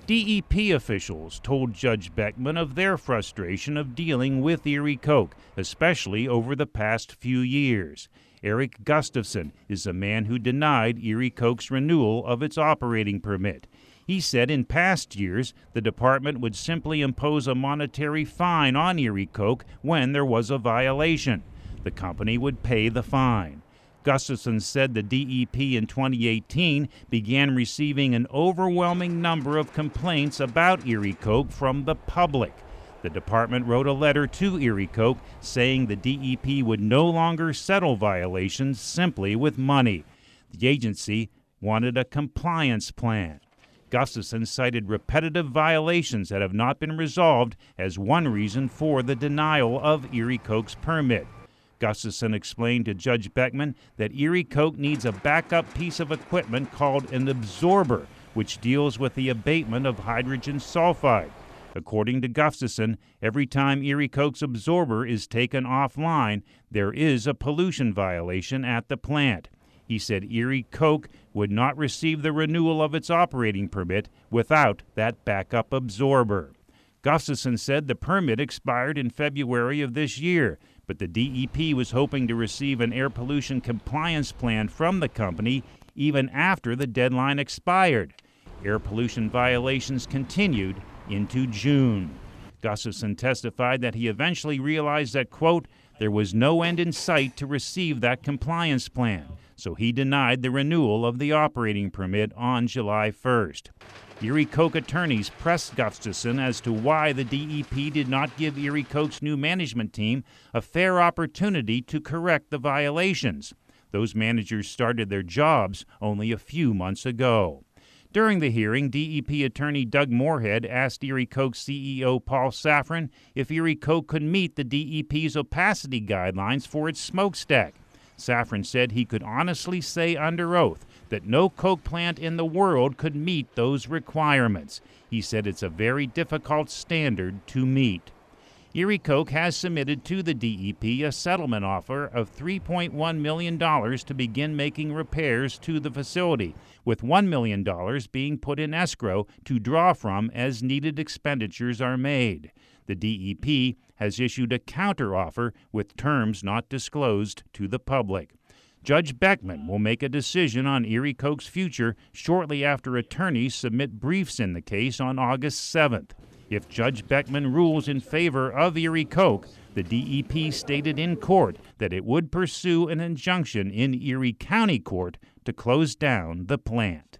DEP officials told Judge Beckman of their frustration of dealing with Erie Coke, especially over the past few years. Eric Gustafson is the man who denied Erie Coke's renewal of its operating permit. He said in past years the department would simply impose a monetary fine on Erie Coke when there was a violation. The company would pay the fine. Gustafson said the DEP in 2018 began receiving an overwhelming number of complaints about Erie Coke from the public. The department wrote a letter to Erie Coke saying the DEP would no longer settle violations simply with money. The agency wanted a compliance plan. Gustafson cited repetitive violations that have not been resolved as one reason for the denial of Erie Coke's permit. Gustafson explained to Judge Beckman that Erie Coke needs a backup piece of equipment called an absorber, which deals with the abatement of hydrogen sulfide. According to Gustafson, every time Erie Coke's absorber is taken offline, there is a pollution violation at the plant. He said Erie Coke would not receive the renewal of its operating permit without that backup absorber. Gustafson said the permit expired in February of this year, but the DEP was hoping to receive an air pollution compliance plan from the company even after the deadline expired. Air pollution violations continued into June. Gustafson testified that he eventually realized that, quote, there was no end in sight to receive that compliance plan, so he denied the renewal of the operating permit on July 1st. Erie Coke attorneys pressed Gustafson as to why the DEP did not give Erie Coke's new management team a fair opportunity to correct the violations. Those managers started their jobs only a few months ago. During the hearing, DEP attorney Doug Moorhead asked Erie Coke CEO Paul Safran if Erie Coke could meet the DEP's opacity guidelines for its smokestack. Safran said he could honestly say under oath that no Coke plant in the world could meet those requirements. He said it's a very difficult standard to meet. Erie Coke has submitted to the DEP a settlement offer of $3.1 million to begin making repairs to the facility, with $1 million being put in escrow to draw from as needed expenditures are made. The DEP has issued a counteroffer with terms not disclosed to the public. Judge Beckman will make a decision on Erie Coke's future shortly after attorneys submit briefs in the case on August 7th. If Judge Beckman rules in favor of Erie Coke, the DEP stated in court that it would pursue an injunction in Erie County Court to close down the plant.